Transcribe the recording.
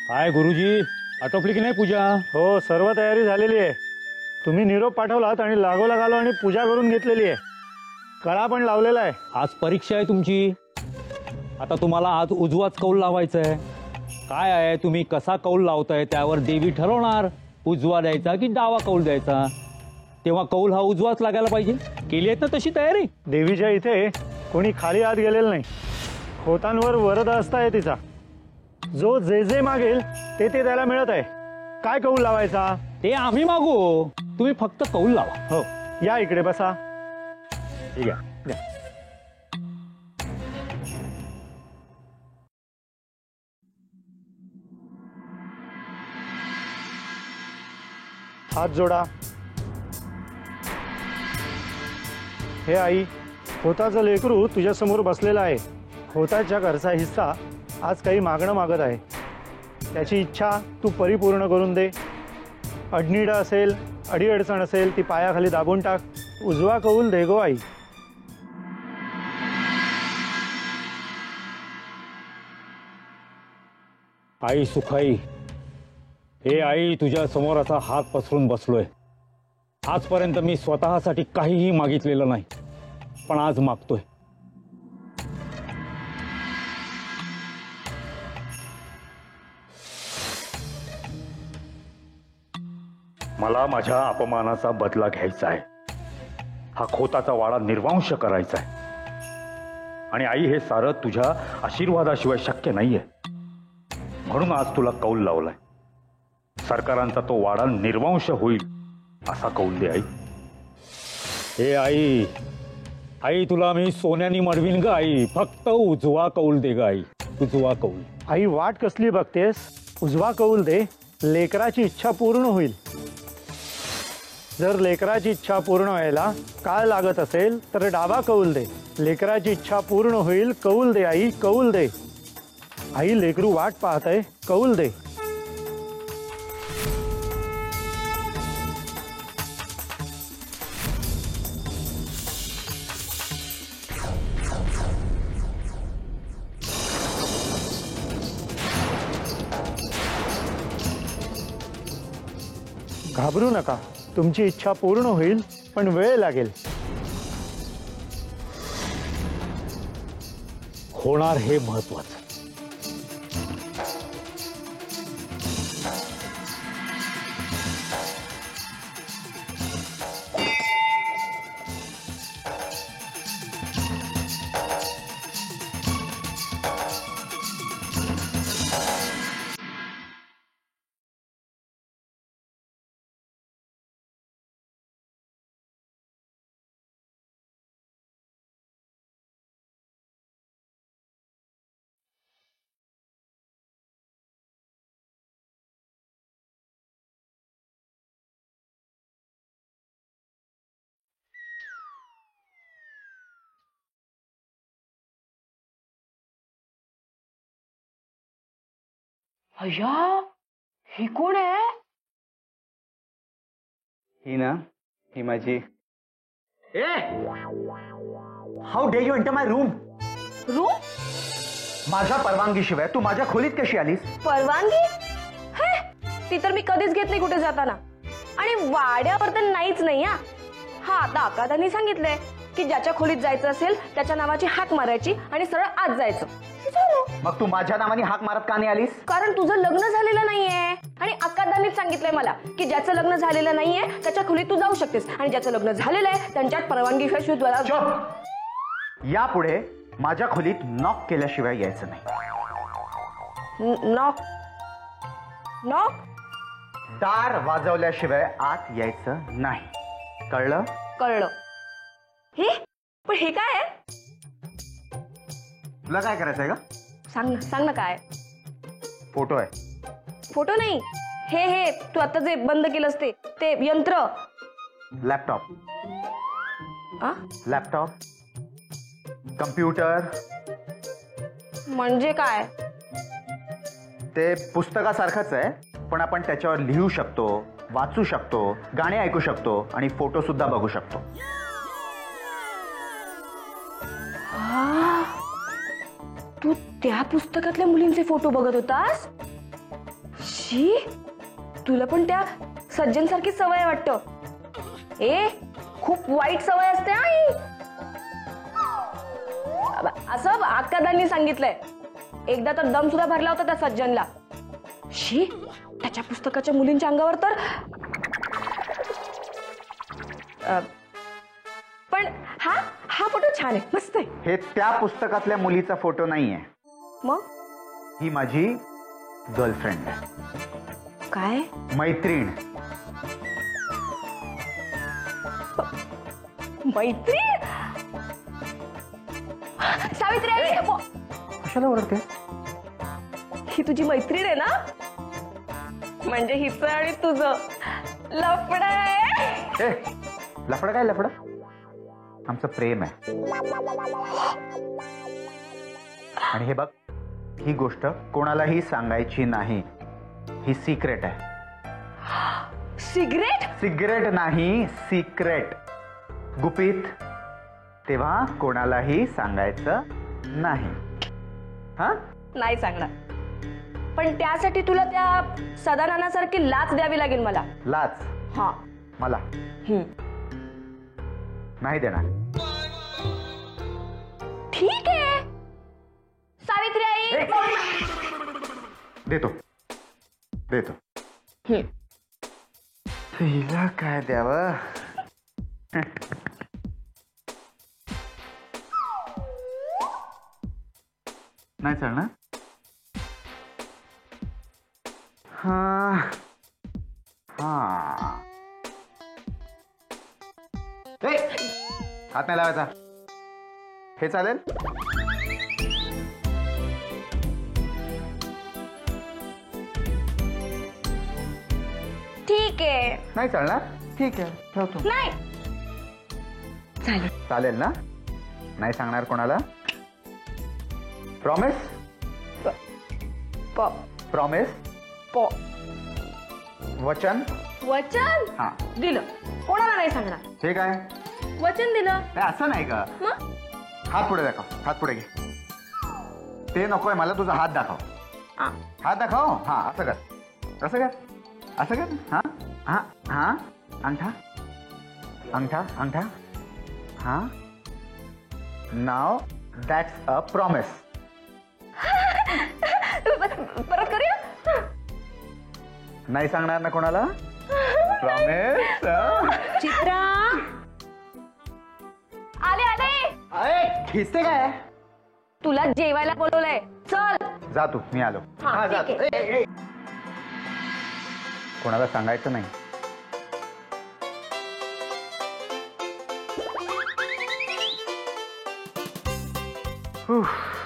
काय गुरुजी, आटोपली की नाही पूजा? हो, सर्व तयारी झालेली आहे. तुम्ही निरोप पाठवलात आणि लागोलाग आलो आणि पूजा करून घेतलेली आहे. कळा पण लावलेला आहे. आज परीक्षा आहे तुमची. आता तुम्हाला आज उजवाच कौल लावायचा आहे. काय आहे, तुम्ही कसा कौल लावताय त्यावर देवी ठरवणार, उजवा द्यायचा की डावा कौल द्यायचा. तेव्हा कौल हा उजवाच लागायला पाहिजे. केली आहेत ना तशी तयारी? देवीच्या इथे कोणी खाली आत गेलेलं नाही. होतांवर वरद असताय तिचा. जो जे जे मागेल ते ते त्याला मिळत आहे. काय कौल लावायचा ते आम्ही मागू, तुम्ही फक्त कौल लावा. हो, या इकडे बसा. ठीक आहे. द्या. हात जोडा. हे आई, होताचं लेकरू तुझ्या समोर बसलेला आहे. होताच्या घरचा हिस्सा आज काही मागणं मागत आहे. त्याची इच्छा तू परिपूर्ण करून दे. अडनिडं असेल, अडीअडचण असेल ती पायाखाली दाबून टाक. उजवा कौल दे गो आई. आई सुखाई, हे आई तुझ्या समोर असा हात पसरून बसलोय. आजपर्यंत मी स्वतःसाठी काहीही मागितलेलं नाही, पण आज मागतोय. मला माझ्या अपमानाचा बदला घ्यायचा आहे. हा खोताचा वाडा निर्वंश करायचा आहे. आणि आई, हे सारं तुझ्या आशीर्वादाशिवाय शक्य नाहीये. म्हणून आज तुला कौल लावलाय. सरकारांचा तो वाडा निर्वंश होईल असा कौल दे आई. हे आई, आई तुला मी सोन्यानी मडवीन ग आई. फक्त उजवा कौल दे ग आई, उजवा कौल. आई, वाट कसली बघतेस? उजवा कौल दे. लेकराची इच्छा पूर्ण होईल. जर लेकराची इच्छा पूर्ण व्हायला काळ लागत असेल तर डावा कौल दे. लेकराची इच्छा पूर्ण होईल. कौल दे आई, कौल दे. आई, लेकरू वाट पाहत आहे. कौल दे. घाबरू नका. तुमची इच्छा पूर्ण होईल, पण वेळ लागेल. होणार हे महत्वाचं. अय्या, ही कोण आहे? ही ना, ही माझी. ए, how do you enter my room? Room? माझ्या परवानगीशिवाय तू माझ्या खोलीत कशी आलीस? परवानगी? हे, ती तर मी कधीच घेत नाही कुठे जाताना. आणि वाड्यावर तर नाहीच नाही. हा, आता अकादांनी सांगितलंय की ज्याच्या खोलीत जायचं असेल त्याच्या नावाची हाक मारायची आणि सरळ आत जायचं. झालं. मग तू माझ्या नावाने हाक मारत का नाही आलीस? कारण तुझं लग्न झालेलं नाहीये आणि अकादांनीच सांगितलंय मला की ज्याचं लग्न झालेलं नाहीये त्याच्या खोलीत तू जाऊ शकतेस आणि ज्याचं लग्न झालेलं आहे त्यांच्यात परवानगीशिवाय तुला. चुप. यापुढे माझ्या खोलीत नॉक केल्याशिवाय यायचं नाही. नॉक? नॉक? दार वाजवल्याशिवाय आत यायचं नाही. कळलं? कळलं. हे पण हे काय आहे? तुला काय करायचंय का? सांग ना काय? फोटो आहे. फोटो नाही, हे तू आता जे बंद केलंस ते यंत्र. लॅपटॉप. आ? Laptop, computer. म्हणजे काय? ते पुस्तकासारखंच आहे, पण आपण त्याच्यावर लिहू शकतो, वाचू शकतो, गाणे ऐकू शकतो आणि फोटो सुद्धा बघू शकतो. तू त्या पुस्तकातल्या मुलींचे फोटो बघत होतास? शी, तुला पण त्या सज्जन सारखी सवय आहे वाटतं. ए, खूप वाईट सवय असते आई. असं अक्कादांनी सांगितलंय. एकदा तर दम सुद्धा भरला होता त्या सज्जनला. शी, त्याच्या पुस्तकाच्या मुलींच्या अंगावर तर पण हा हा फोटो छान आहे, मस्त आहे. हे त्या पुस्तकातल्या मुलीचा फोटो नाहीये. मग ही माझी गर्लफ्रेंड आहे, काय? मैत्रीण. मैत्री? सावित्री आई, कशाला ओरडते? ही तुझी मैत्रीण आहे ना? म्हणजे हिचं आणि तुझं लफडं आहे. ए, लफडं काय लफडं? आमचं प्रेम आहे. आणि हे बघ, ही गोष्ट कोणालाही सांगायची नाही. ही सिक्रेट आहे. सिगरेट? सिगरेट नाही, सिक्रेट. गुपित. तेव्हा कोणालाही सांगायचं नाही. हा? नाही सांगणार. पण त्यासाठी तुला त्या सदानंदासारखी लाच द्यावी लागेल मला. लाच? हा. मला नाही देणार. ठीक आहे सावित्री आई. देतो देतो. हिला काय द्यावं? नाही चालणार. हा हा, हात नाही लावायचा. हे चालेल? ठीक आहे. नाही चालणार? ठीक आहे, ठेवतो. नाही चालेल. चालेल ना? नाही सांगणार कोणाला? प्रॉमिस? प प्रॉमिस? प वचन? वचन हा. दिलं. कोणाला नाही सांगणार. हे काय? वचन दिलं. नाही, असं नाही का? मग हात पुढे दाखव. हात पुढे घे. ते नकोय मला, तुझा हात दाखव. आ, हात दाखव. हा, असं कर. असं कर. असं कर. हा हा हा. अंगठा अंगठा अंगठा. हा. नाव दॅट्स अ प्रॉमिस. परत करूया. नाही सांगणार ना कोणाला? प्रॉमिस? चित्रा आले आले. अरे खिस्ते काय? तुला जेवायला बोलवलंय, चल. जा तू, मी आलो. हा, जा ठीक तू. ए, ए. कोणाला सांगायचं नाही. उफ.